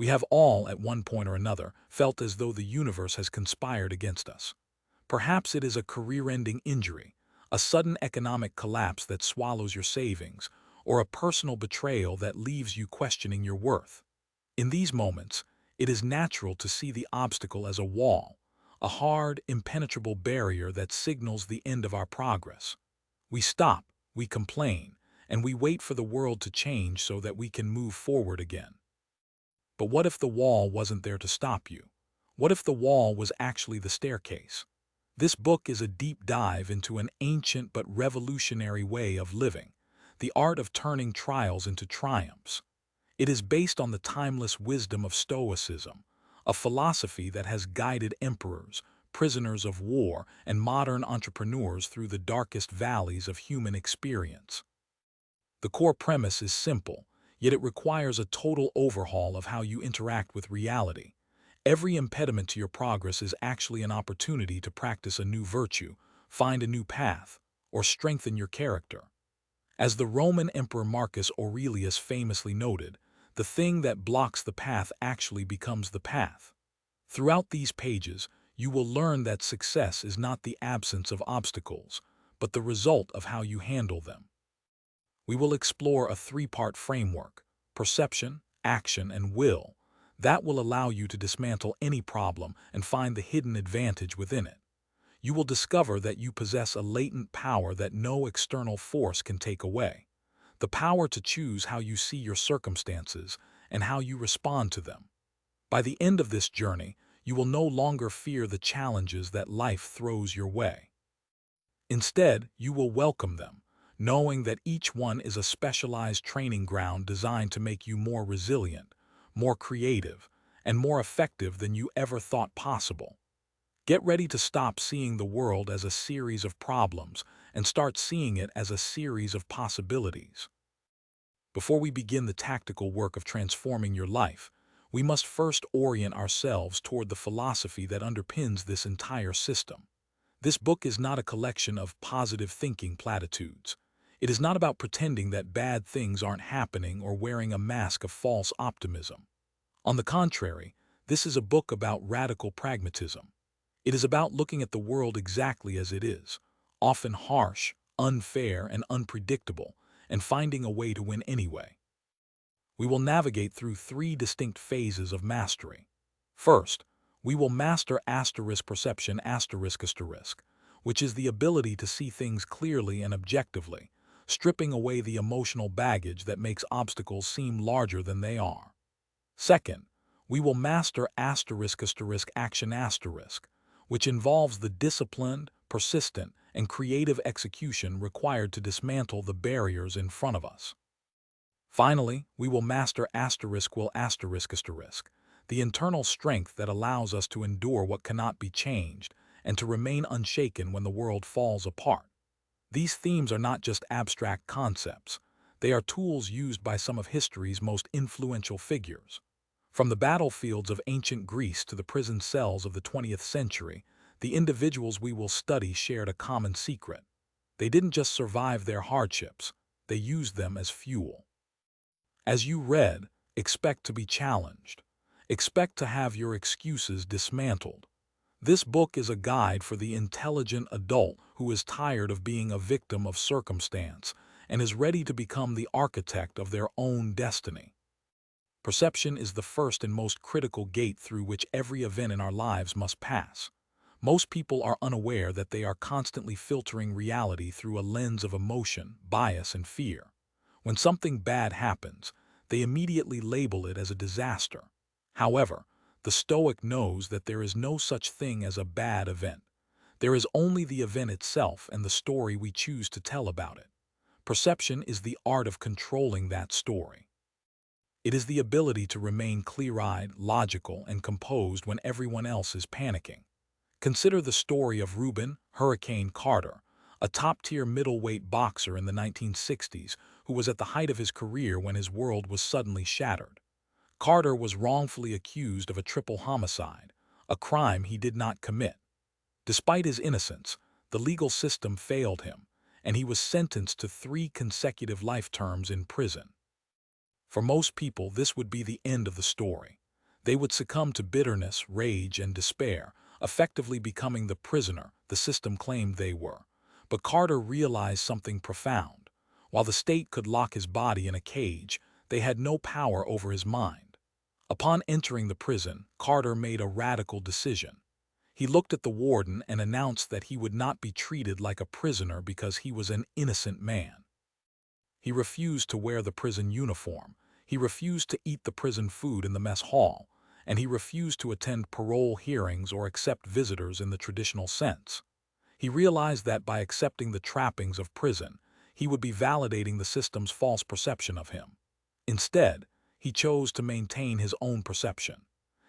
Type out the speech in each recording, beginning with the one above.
We have all, at one point or another, felt as though the universe has conspired against us. Perhaps it is a career-ending injury, a sudden economic collapse that swallows your savings, or a personal betrayal that leaves you questioning your worth. In these moments, it is natural to see the obstacle as a wall, a hard, impenetrable barrier that signals the end of our progress. We stop, we complain, and we wait for the world to change so that we can move forward again. But what if the wall wasn't there to stop you? What if the wall was actually the staircase? This book is a deep dive into an ancient but revolutionary way of living, the art of turning trials into triumphs. It is based on the timeless wisdom of Stoicism, a philosophy that has guided emperors, prisoners of war, and modern entrepreneurs through the darkest valleys of human experience. The core premise is simple, yet it requires a total overhaul of how you interact with reality. Every impediment to your progress is actually an opportunity to practice a new virtue, find a new path, or strengthen your character. As the Roman Emperor Marcus Aurelius famously noted, the thing that blocks the path actually becomes the path. Throughout these pages, you will learn that success is not the absence of obstacles, but the result of how you handle them. We will explore a three-part framework: perception, action, and will, that will allow you to dismantle any problem and find the hidden advantage within it. You will discover that you possess a latent power that no external force can take away. The power to choose how you see your circumstances and how you respond to them. By the end of this journey, you will no longer fear the challenges that life throws your way. Instead, you will welcome them, knowing that each one is a specialized training ground designed to make you more resilient, more creative, and more effective than you ever thought possible. Get ready to stop seeing the world as a series of problems and start seeing it as a series of possibilities. Before we begin the tactical work of transforming your life, we must first orient ourselves toward the philosophy that underpins this entire system. This book is not a collection of positive thinking platitudes. It is not about pretending that bad things aren't happening or wearing a mask of false optimism. On the contrary, this is a book about radical pragmatism. It is about looking at the world exactly as it is, often harsh, unfair, and unpredictable, and finding a way to win anyway. We will navigate through three distinct phases of mastery. First, we will master perception, which is the ability to see things clearly and objectively, stripping away the emotional baggage that makes obstacles seem larger than they are. Second, we will master action, which involves the disciplined, persistent, and creative execution required to dismantle the barriers in front of us. Finally, we will master the internal strength that allows us to endure what cannot be changed and to remain unshaken when the world falls apart. These themes are not just abstract concepts. They are tools used by some of history's most influential figures. From the battlefields of ancient Greece to the prison cells of the 20th century, the individuals we will study shared a common secret. They didn't just survive their hardships, they used them as fuel. As you read, expect to be challenged. Expect to have your excuses dismantled. This book is a guide for the intelligent adult who is tired of being a victim of circumstance and is ready to become the architect of their own destiny. Perception is the first and most critical gate through which every event in our lives must pass. Most people are unaware that they are constantly filtering reality through a lens of emotion, bias, and fear. When something bad happens, they immediately label it as a disaster. However, the Stoic knows that there is no such thing as a bad event. There is only the event itself and the story we choose to tell about it. Perception is the art of controlling that story. It is the ability to remain clear-eyed, logical, and composed when everyone else is panicking. Consider the story of Reuben "Hurricane" Carter, a top-tier middleweight boxer in the 1960s who was at the height of his career when his world was suddenly shattered. Carter was wrongfully accused of a triple homicide, a crime he did not commit. Despite his innocence, the legal system failed him, and he was sentenced to 3 consecutive life terms in prison. For most people, this would be the end of the story. They would succumb to bitterness, rage, and despair, effectively becoming the prisoner the system claimed they were. But Carter realized something profound. While the state could lock his body in a cage, they had no power over his mind. Upon entering the prison, Carter made a radical decision. He looked at the warden and announced that he would not be treated like a prisoner because he was an innocent man. He refused to wear the prison uniform, he refused to eat the prison food in the mess hall, and he refused to attend parole hearings or accept visitors in the traditional sense. He realized that by accepting the trappings of prison, he would be validating the system's false perception of him. Instead, he chose to maintain his own perception.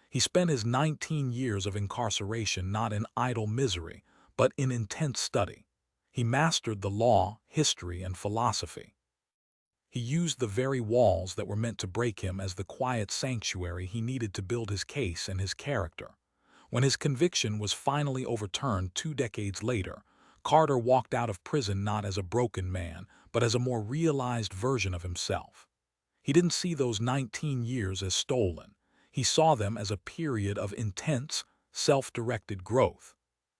He spent his 19 years of incarceration not in idle misery, but in intense study. He mastered the law, history, and philosophy. He used the very walls that were meant to break him as the quiet sanctuary he needed to build his case and his character. When his conviction was finally overturned 2 decades later, Carter walked out of prison not as a broken man, but as a more realized version of himself. He didn't see those 19 years as stolen. He saw them as a period of intense, self-directed growth.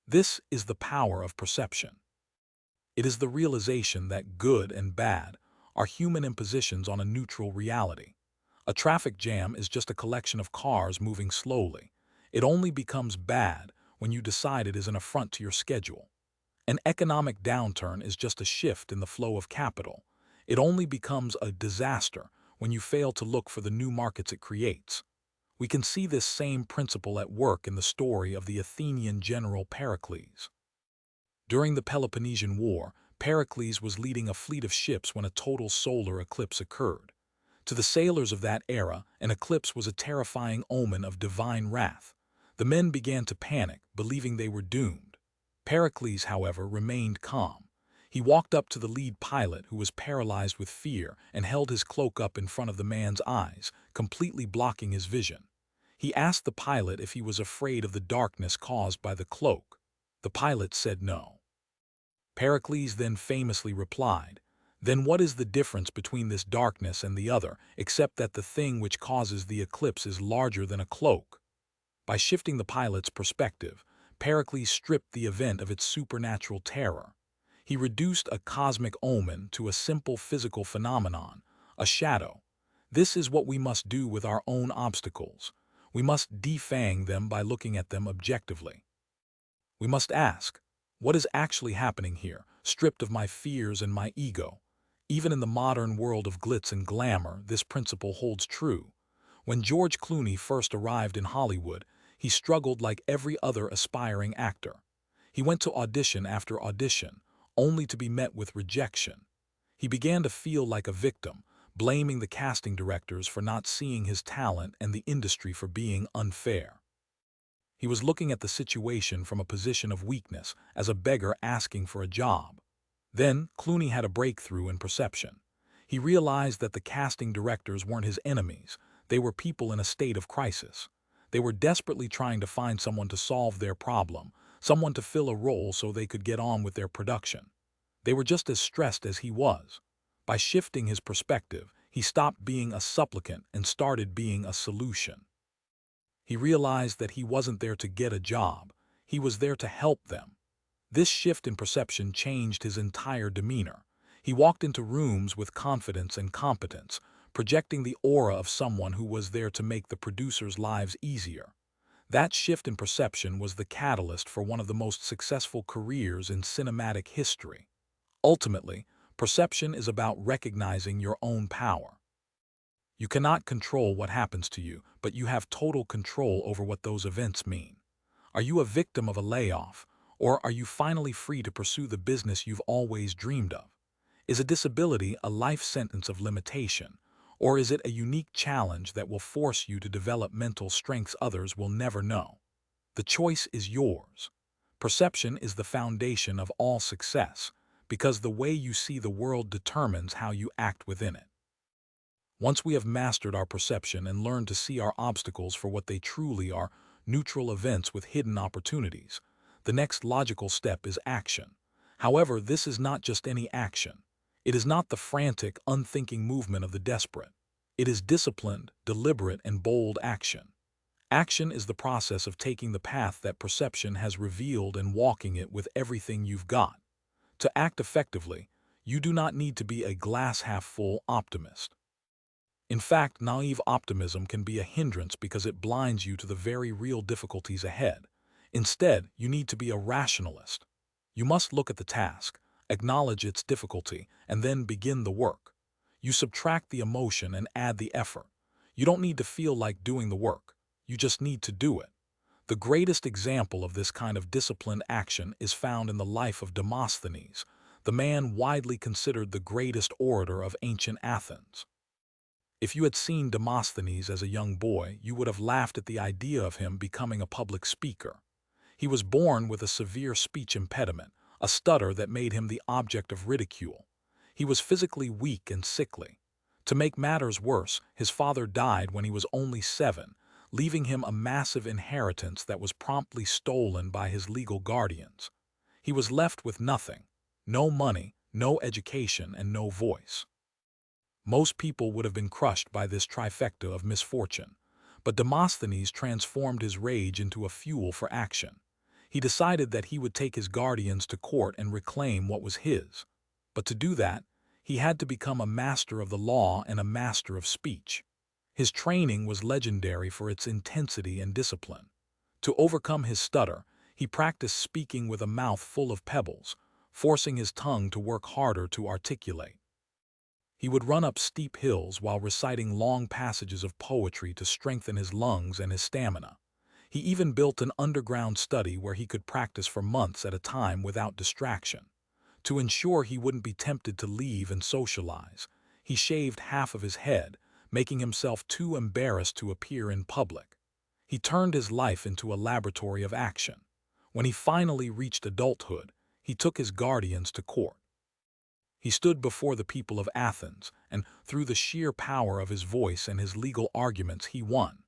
This is the power of perception. It is the realization that good and bad are human impositions on a neutral reality. A traffic jam is just a collection of cars moving slowly. It only becomes bad when you decide it is an affront to your schedule. An economic downturn is just a shift in the flow of capital. It only becomes a disaster when you fail to look for the new markets it creates. We can see this same principle at work in the story of the Athenian general Pericles. During the Peloponnesian War, Pericles was leading a fleet of ships when a total solar eclipse occurred. To the sailors of that era, an eclipse was a terrifying omen of divine wrath. The men began to panic, believing they were doomed. Pericles, however, remained calm. He walked up to the lead pilot, who was paralyzed with fear, and held his cloak up in front of the man's eyes, completely blocking his vision. He asked the pilot if he was afraid of the darkness caused by the cloak. The pilot said no. Pericles then famously replied, "Then what is the difference between this darkness and the other, except that the thing which causes the eclipse is larger than a cloak?" By shifting the pilot's perspective, Pericles stripped the event of its supernatural terror. He reduced a cosmic omen to a simple physical phenomenon, a shadow. This is what we must do with our own obstacles. We must defang them by looking at them objectively. We must ask, what is actually happening here, stripped of my fears and my ego? Even in the modern world of glitz and glamour, this principle holds true. When George Clooney first arrived in Hollywood, he struggled like every other aspiring actor. He went to audition after audition, only to be met with rejection. He began to feel like a victim, blaming the casting directors for not seeing his talent and the industry for being unfair. He was looking at the situation from a position of weakness, as a beggar asking for a job. Then, Clooney had a breakthrough in perception. He realized that the casting directors weren't his enemies. They were people in a state of crisis. They were desperately trying to find someone to solve their problem, someone to fill a role so they could get on with their production. They were just as stressed as he was. By shifting his perspective, he stopped being a supplicant and started being a solution. He realized that he wasn't there to get a job, he was there to help them. This shift in perception changed his entire demeanor. He walked into rooms with confidence and competence, projecting the aura of someone who was there to make the producers' lives easier. That shift in perception was the catalyst for one of the most successful careers in cinematic history. Ultimately, perception is about recognizing your own power. You cannot control what happens to you, but you have total control over what those events mean. Are you a victim of a layoff, or are you finally free to pursue the business you've always dreamed of? Is a disability a life sentence of limitation, or is it a unique challenge that will force you to develop mental strengths others will never know? The choice is yours. Perception is the foundation of all success, because the way you see the world determines how you act within it. Once we have mastered our perception and learned to see our obstacles for what they truly are, neutral events with hidden opportunities, the next logical step is action. However, this is not just any action. It is not the frantic, unthinking movement of the desperate. It is disciplined, deliberate, and bold action. Action is the process of taking the path that perception has revealed and walking it with everything you've got. To act effectively, you do not need to be a glass-half-full optimist. In fact, naive optimism can be a hindrance because it blinds you to the very real difficulties ahead. Instead, you need to be a rationalist. You must look at the task, acknowledge its difficulty, and then begin the work. You subtract the emotion and add the effort. You don't need to feel like doing the work. You just need to do it. The greatest example of this kind of disciplined action is found in the life of Demosthenes, the man widely considered the greatest orator of ancient Athens. If you had seen Demosthenes as a young boy, you would have laughed at the idea of him becoming a public speaker. He was born with a severe speech impediment, a stutter that made him the object of ridicule. He was physically weak and sickly. To make matters worse, his father died when he was only 7, leaving him a massive inheritance that was promptly stolen by his legal guardians. He was left with nothing, no money, no education, and no voice. Most people would have been crushed by this trifecta of misfortune, but Demosthenes transformed his rage into a fuel for action. He decided that he would take his guardians to court and reclaim what was his. But to do that, he had to become a master of the law and a master of speech. His training was legendary for its intensity and discipline. To overcome his stutter, he practiced speaking with a mouth full of pebbles, forcing his tongue to work harder to articulate. He would run up steep hills while reciting long passages of poetry to strengthen his lungs and his stamina. He even built an underground study where he could practice for months at a time without distraction. To ensure he wouldn't be tempted to leave and socialize, he shaved half of his head, making himself too embarrassed to appear in public. He turned his life into a laboratory of action. When he finally reached adulthood, he took his guardians to court. He stood before the people of Athens, and through the sheer power of his voice and his legal arguments, he won.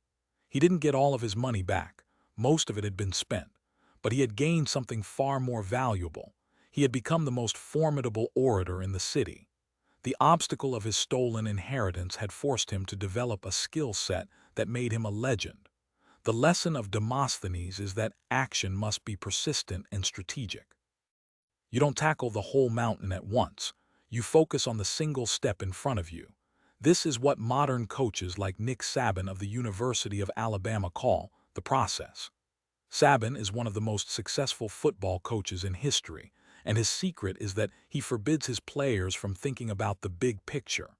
He didn't get all of his money back. Most of it had been spent. But he had gained something far more valuable. He had become the most formidable orator in the city. The obstacle of his stolen inheritance had forced him to develop a skill set that made him a legend. The lesson of Demosthenes is that action must be persistent and strategic. You don't tackle the whole mountain at once. You focus on the single step in front of you. This is what modern coaches like Nick Saban of the University of Alabama call the process. Saban is one of the most successful football coaches in history, and his secret is that he forbids his players from thinking about the big picture.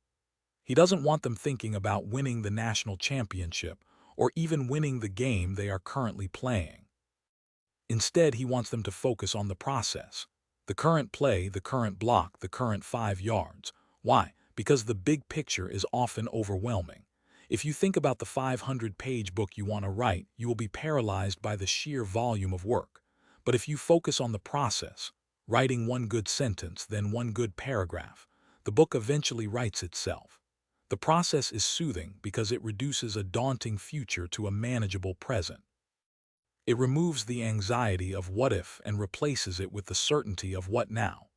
He doesn't want them thinking about winning the national championship or even winning the game they are currently playing. Instead, he wants them to focus on the process. The current play, the current block, the current 5 yards. Why? Because the big picture is often overwhelming. If you think about the 500-page book you want to write, you will be paralyzed by the sheer volume of work. But if you focus on the process, writing one good sentence, then one good paragraph, the book eventually writes itself. The process is soothing because it reduces a daunting future to a manageable present. It removes the anxiety of what if and replaces it with the certainty of what now.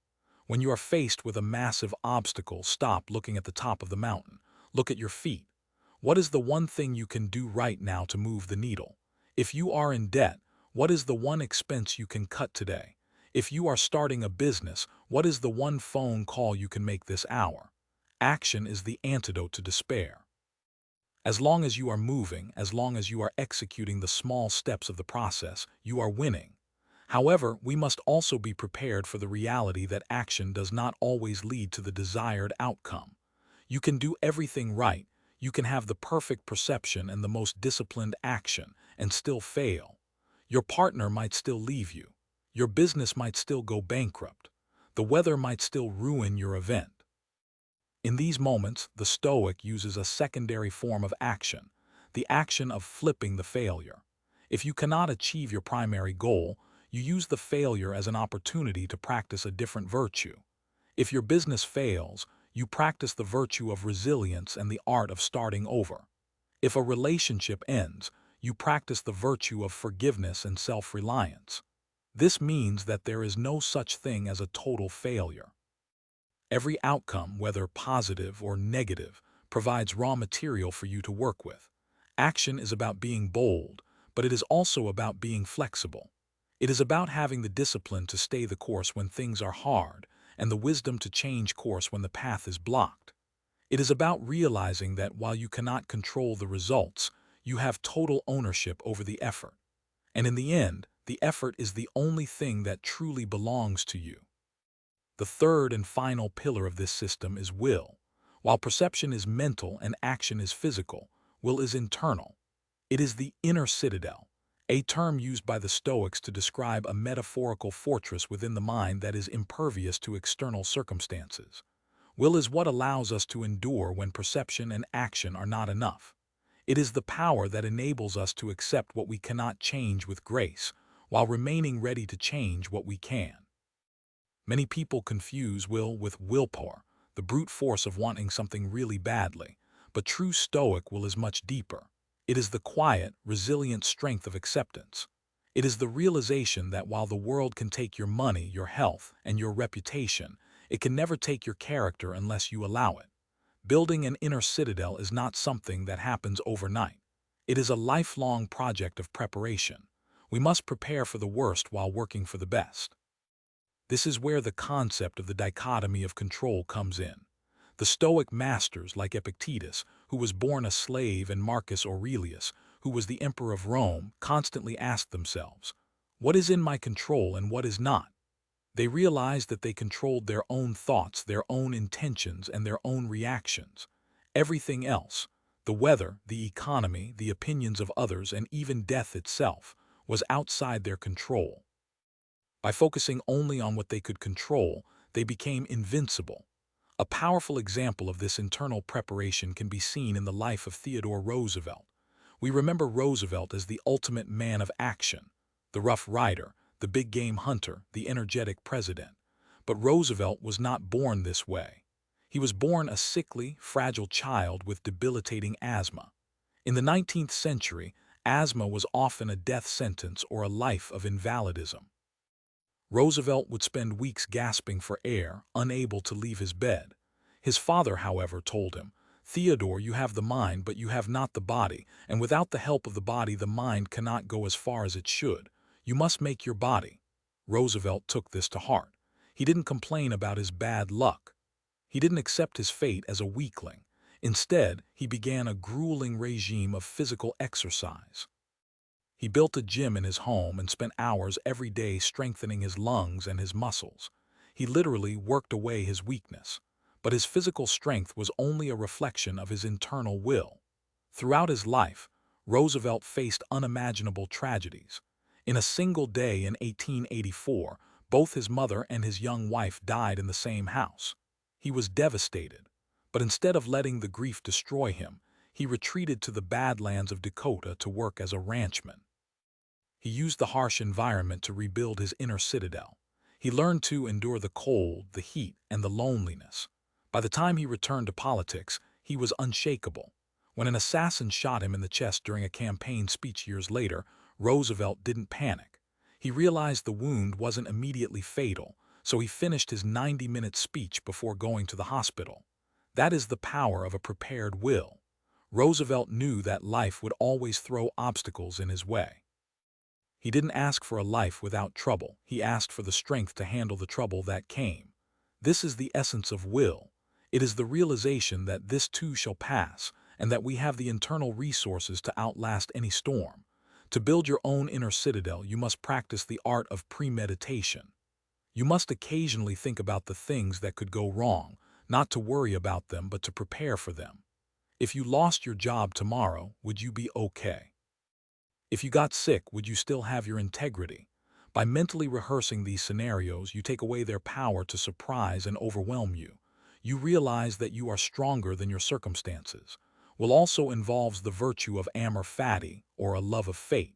When you are faced with a massive obstacle, stop looking at the top of the mountain. Look at your feet. What is the one thing you can do right now to move the needle? If you are in debt, what is the one expense you can cut today? If you are starting a business, what is the one phone call you can make this hour? Action is the antidote to despair. As long as you are moving, as long as you are executing the small steps of the process, you are winning. However, we must also be prepared for the reality that action does not always lead to the desired outcome. You can do everything right, you can have the perfect perception and the most disciplined action, and still fail. Your partner might still leave you. Your business might still go bankrupt. The weather might still ruin your event. In these moments, the Stoic uses a secondary form of action, the action of flipping the failure. If you cannot achieve your primary goal, you use the failure as an opportunity to practice a different virtue. If your business fails, you practice the virtue of resilience and the art of starting over. If a relationship ends, you practice the virtue of forgiveness and self-reliance. This means that there is no such thing as a total failure. Every outcome, whether positive or negative, provides raw material for you to work with. Action is about being bold, but it is also about being flexible. It is about having the discipline to stay the course when things are hard, and the wisdom to change course when the path is blocked. It is about realizing that while you cannot control the results, you have total ownership over the effort. And in the end, the effort is the only thing that truly belongs to you. The third and final pillar of this system is will. While perception is mental and action is physical, will is internal. It is the inner citadel, a term used by the Stoics to describe a metaphorical fortress within the mind that is impervious to external circumstances. Will is what allows us to endure when perception and action are not enough. It is the power that enables us to accept what we cannot change with grace, while remaining ready to change what we can. Many people confuse will with willpower, the brute force of wanting something really badly, but true Stoic will is much deeper. It is the quiet, resilient strength of acceptance. It is the realization that while the world can take your money, your health, and your reputation, it can never take your character unless you allow it. Building an inner citadel is not something that happens overnight. It is a lifelong project of preparation. We must prepare for the worst while working for the best. This is where the concept of the dichotomy of control comes in. The Stoic masters like Epictetus, who was born a slave, and Marcus Aurelius, who was the emperor of Rome, constantly asked themselves, "What is in my control and what is not?" They realized that they controlled their own thoughts, their own intentions, and their own reactions. Everything else, the weather, the economy, the opinions of others, and even death itself, was outside their control. By focusing only on what they could control, they became invincible. A powerful example of this internal preparation can be seen in the life of Theodore Roosevelt. We remember Roosevelt as the ultimate man of action, the rough rider, the big game hunter, the energetic president. But Roosevelt was not born this way. He was born a sickly, fragile child with debilitating asthma. In the 19th century, asthma was often a death sentence or a life of invalidism. Roosevelt would spend weeks gasping for air, unable to leave his bed. His father, however, told him, "Theodore, you have the mind, but you have not the body, and without the help of the body, the mind cannot go as far as it should. You must make your body." Roosevelt took this to heart. He didn't complain about his bad luck. He didn't accept his fate as a weakling. Instead, he began a grueling regime of physical exercise. He built a gym in his home and spent hours every day strengthening his lungs and his muscles. He literally worked away his weakness. But his physical strength was only a reflection of his internal will. Throughout his life, Roosevelt faced unimaginable tragedies. In a single day in 1884, both his mother and his young wife died in the same house. He was devastated. But instead of letting the grief destroy him, he retreated to the Badlands of Dakota to work as a ranchman. He used the harsh environment to rebuild his inner citadel. He learned to endure the cold, the heat, and the loneliness. By the time he returned to politics, he was unshakable. When an assassin shot him in the chest during a campaign speech years later, Roosevelt didn't panic. He realized the wound wasn't immediately fatal, so he finished his 90-minute speech before going to the hospital. That is the power of a prepared will. Roosevelt knew that life would always throw obstacles in his way. He didn't ask for a life without trouble. He asked for the strength to handle the trouble that came. This is the essence of will. It is the realization that this too shall pass, and that we have the internal resources to outlast any storm. To build your own inner citadel, you must practice the art of premeditation. You must occasionally think about the things that could go wrong, not to worry about them, but to prepare for them. If you lost your job tomorrow, would you be okay? If you got sick, would you still have your integrity? By mentally rehearsing these scenarios, you take away their power to surprise and overwhelm you. You realize that you are stronger than your circumstances. Will also involves the virtue of amor fati, or a love of fate.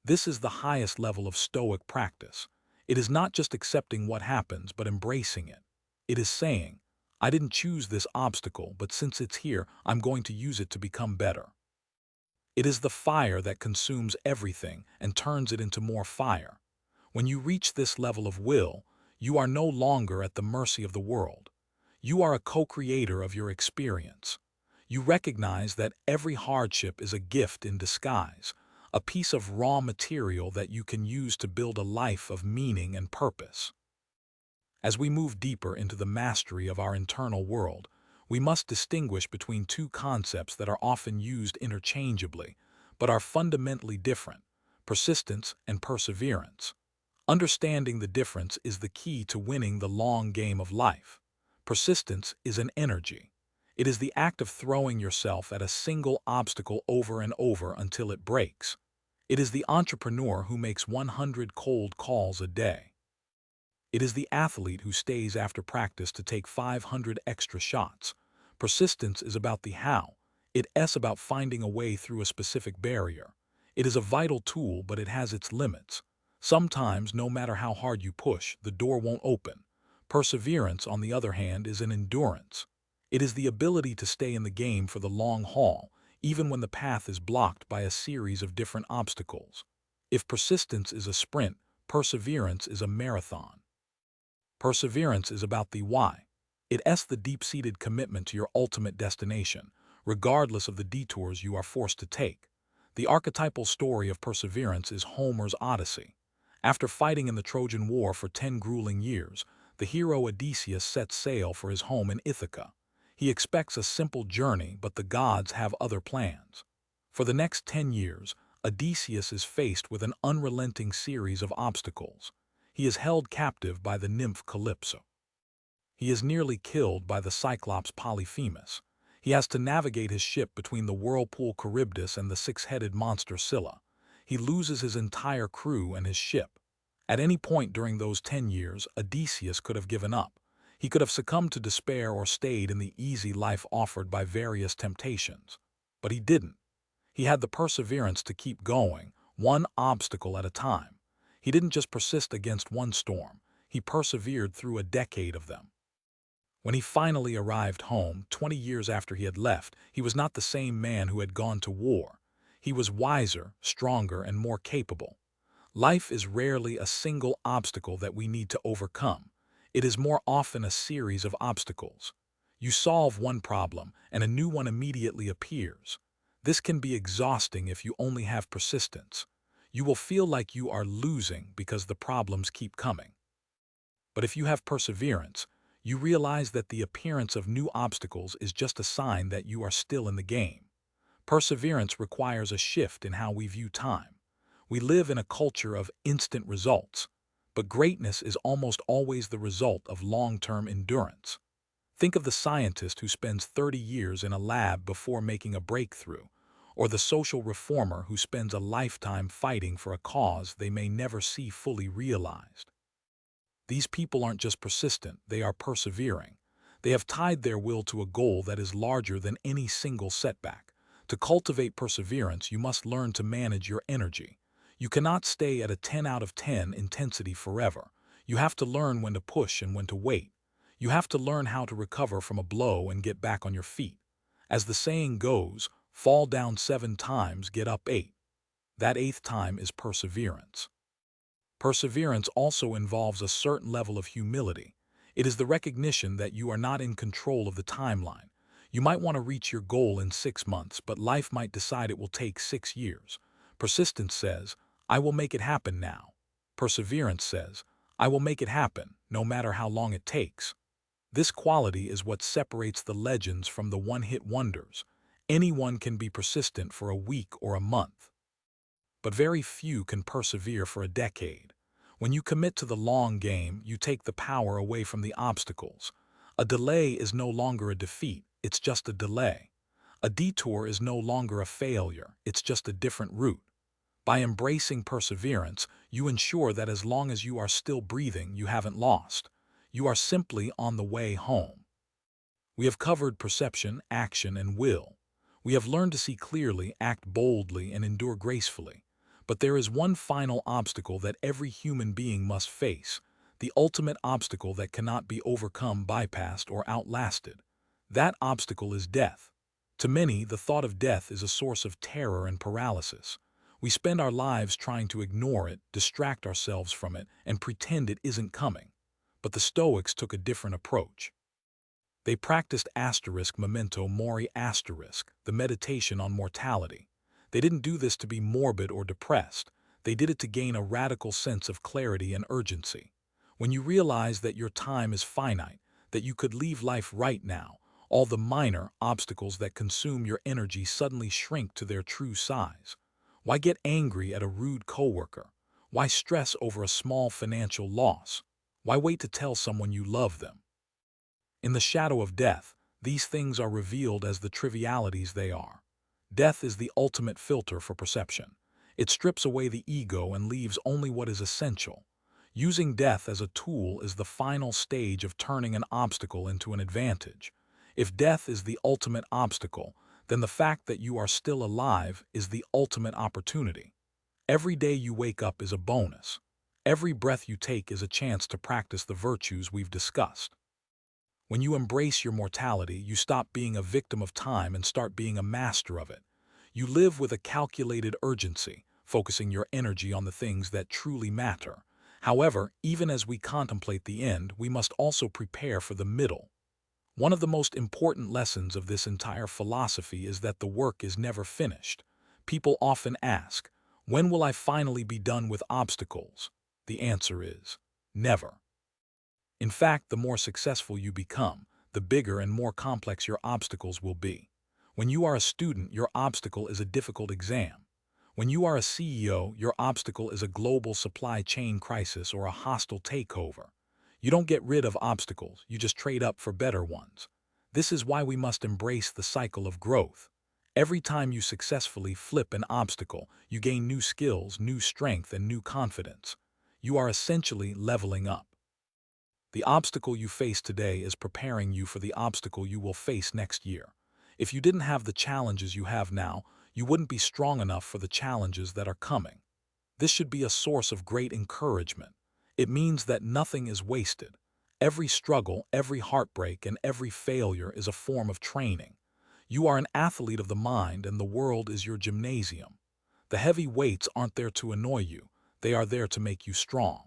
This is the highest level of Stoic practice. It is not just accepting what happens, but embracing it. It is saying, "I didn't choose this obstacle, but since it's here, I'm going to use it to become better." It is the fire that consumes everything and turns it into more fire. When you reach this level of will, you are no longer at the mercy of the world. You are a co-creator of your experience. You recognize that every hardship is a gift in disguise, a piece of raw material that you can use to build a life of meaning and purpose. As we move deeper into the mastery of our internal world, we must distinguish between two concepts that are often used interchangeably, but are fundamentally different: persistence and perseverance. Understanding the difference is the key to winning the long game of life. Persistence is an energy. It is the act of throwing yourself at a single obstacle over and over until it breaks. It is the entrepreneur who makes 100 cold calls a day. It is the athlete who stays after practice to take 500 extra shots. Persistence is about the how. It's about finding a way through a specific barrier. It is a vital tool, but it has its limits. Sometimes, no matter how hard you push, the door won't open. Perseverance, on the other hand, is an endurance. It is the ability to stay in the game for the long haul, even when the path is blocked by a series of different obstacles. If persistence is a sprint, perseverance is a marathon. Perseverance is about the why. It's the deep-seated commitment to your ultimate destination, regardless of the detours you are forced to take. The archetypal story of perseverance is Homer's Odyssey. After fighting in the Trojan War for 10 grueling years, the hero Odysseus sets sail for his home in Ithaca. He expects a simple journey, but the gods have other plans. For the next 10 years, Odysseus is faced with an unrelenting series of obstacles. He is held captive by the nymph Calypso. He is nearly killed by the Cyclops Polyphemus. He has to navigate his ship between the whirlpool Charybdis and the six-headed monster Scylla. He loses his entire crew and his ship. At any point during those 10 years, Odysseus could have given up. He could have succumbed to despair or stayed in the easy life offered by various temptations. But he didn't. He had the perseverance to keep going, one obstacle at a time. He didn't just persist against one storm, he persevered through a decade of them. When he finally arrived home, 20 years after he had left, he was not the same man who had gone to war. He was wiser, stronger, and more capable. Life is rarely a single obstacle that we need to overcome. It is more often a series of obstacles. You solve one problem, and a new one immediately appears. This can be exhausting if you only have persistence. You will feel like you are losing because the problems keep coming. But if you have perseverance, you realize that the appearance of new obstacles is just a sign that you are still in the game. Perseverance requires a shift in how we view time. We live in a culture of instant results, but greatness is almost always the result of long-term endurance. Think of the scientist who spends 30 years in a lab before making a breakthrough, or the social reformer who spends a lifetime fighting for a cause they may never see fully realized. These people aren't just persistent, they are persevering. They have tied their will to a goal that is larger than any single setback. To cultivate perseverance, you must learn to manage your energy. You cannot stay at a 10 out of 10 intensity forever. You have to learn when to push and when to wait. You have to learn how to recover from a blow and get back on your feet. As the saying goes, fall down 7 times, get up 8. That 8th time is perseverance. Perseverance also involves a certain level of humility. It is the recognition that you are not in control of the timeline. You might want to reach your goal in 6 months, but life might decide it will take 6 years. Persistence says, I will make it happen now. Perseverance says, I will make it happen, no matter how long it takes. This quality is what separates the legends from the one-hit wonders. Anyone can be persistent for a week or a month, but very few can persevere for a decade. When you commit to the long game, you take the power away from the obstacles. A delay is no longer a defeat, it's just a delay. A detour is no longer a failure, it's just a different route. By embracing perseverance, you ensure that as long as you are still breathing, you haven't lost. You are simply on the way home. We have covered perception, action, and will. We have learned to see clearly, act boldly, and endure gracefully. But there is one final obstacle that every human being must face, the ultimate obstacle that cannot be overcome, bypassed, or outlasted. That obstacle is death. To many, the thought of death is a source of terror and paralysis. We spend our lives trying to ignore it, distract ourselves from it, and pretend it isn't coming. But the Stoics took a different approach. They practiced asterisk memento mori asterisk, the meditation on mortality. They didn't do this to be morbid or depressed. They did it to gain a radical sense of clarity and urgency. When you realize that your time is finite, that you could leave life right now, all the minor obstacles that consume your energy suddenly shrink to their true size. Why get angry at a rude coworker? Why stress over a small financial loss? Why wait to tell someone you love them? In the shadow of death, these things are revealed as the trivialities they are. Death is the ultimate filter for perception. It strips away the ego and leaves only what is essential. Using death as a tool is the final stage of turning an obstacle into an advantage. If death is the ultimate obstacle, then the fact that you are still alive is the ultimate opportunity. Every day you wake up is a bonus. Every breath you take is a chance to practice the virtues we've discussed. When you embrace your mortality, you stop being a victim of time and start being a master of it. You live with a calculated urgency, focusing your energy on the things that truly matter. However, even as we contemplate the end, we must also prepare for the middle. One of the most important lessons of this entire philosophy is that the work is never finished. People often ask, when will I finally be done with obstacles? The answer is, never. In fact, the more successful you become, the bigger and more complex your obstacles will be. When you are a student, your obstacle is a difficult exam. When you are a CEO, your obstacle is a global supply chain crisis or a hostile takeover. You don't get rid of obstacles, you just trade up for better ones. This is why we must embrace the cycle of growth. Every time you successfully flip an obstacle, you gain new skills, new strength, and new confidence. You are essentially leveling up. The obstacle you face today is preparing you for the obstacle you will face next year. If you didn't have the challenges you have now, you wouldn't be strong enough for the challenges that are coming. This should be a source of great encouragement. It means that nothing is wasted. Every struggle, every heartbreak, and every failure is a form of training. You are an athlete of the mind, and the world is your gymnasium. The heavy weights aren't there to annoy you. They are there to make you strong.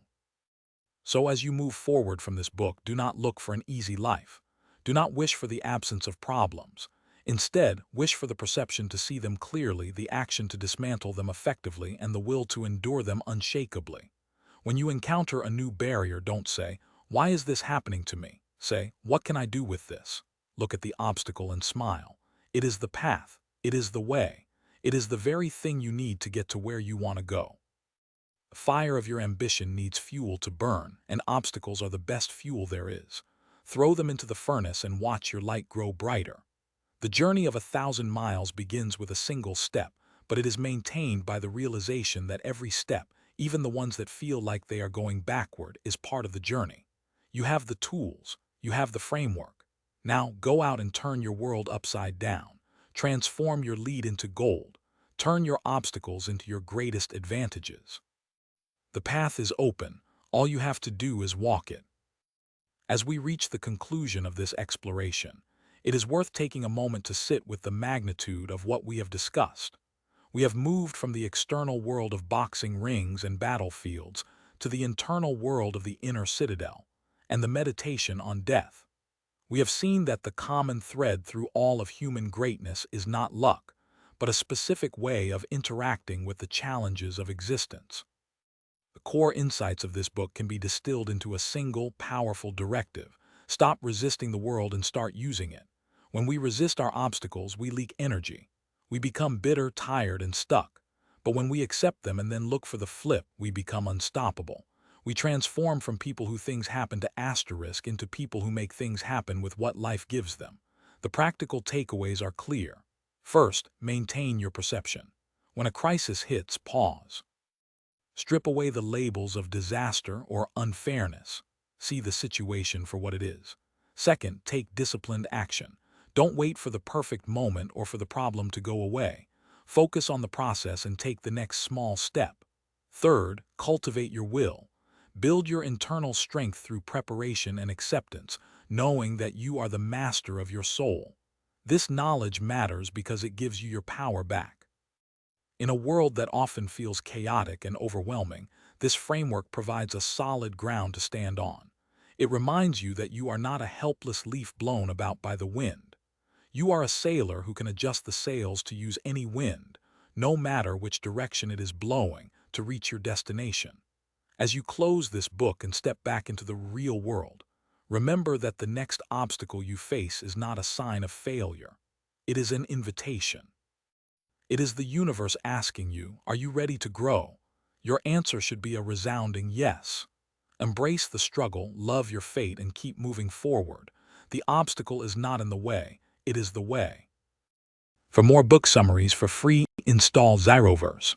So as you move forward from this book, do not look for an easy life. Do not wish for the absence of problems. Instead, wish for the perception to see them clearly, the action to dismantle them effectively, and the will to endure them unshakably. When you encounter a new barrier, don't say, "Why is this happening to me?" Say, "What can I do with this?" Look at the obstacle and smile. It is the path. It is the way. It is the very thing you need to get to where you want to go. The fire of your ambition needs fuel to burn, and obstacles are the best fuel there is. Throw them into the furnace and watch your light grow brighter. The journey of 1,000 miles begins with a single step, but it is maintained by the realization that every step, even the ones that feel like they are going backward, is part of the journey. You have the tools. You have the framework. Now go out and turn your world upside down. Transform your lead into gold. Turn your obstacles into your greatest advantages. The path is open. All you have to do is walk it. As we reach the conclusion of this exploration, it is worth taking a moment to sit with the magnitude of what we have discussed. We have moved from the external world of boxing rings and battlefields to the internal world of the inner citadel and the meditation on death. We have seen that the common thread through all of human greatness is not luck, but a specific way of interacting with the challenges of existence. The core insights of this book can be distilled into a single, powerful directive. Stop resisting the world and start using it. When we resist our obstacles, we leak energy. We become bitter, tired, and stuck. But when we accept them and then look for the flip, we become unstoppable. We transform from people who things happen to asterisk into people who make things happen with what life gives them. The practical takeaways are clear. First, maintain your perception. When a crisis hits, pause. Strip away the labels of disaster or unfairness. See the situation for what it is. Second, take disciplined action. Don't wait for the perfect moment or for the problem to go away. Focus on the process and take the next small step. Third, cultivate your will. Build your internal strength through preparation and acceptance, knowing that you are the master of your soul. This knowledge matters because it gives you your power back. In a world that often feels chaotic and overwhelming, this framework provides a solid ground to stand on. It reminds you that you are not a helpless leaf blown about by the wind. You are a sailor who can adjust the sails to use any wind, no matter which direction it is blowing, to reach your destination. As you close this book and step back into the real world, remember that the next obstacle you face is not a sign of failure. It is an invitation. It is the universe asking you, are you ready to grow? Your answer should be a resounding yes. Embrace the struggle, love your fate, and keep moving forward. The obstacle is not in the way, it is the way. For more book summaries for free, install Zyroverse.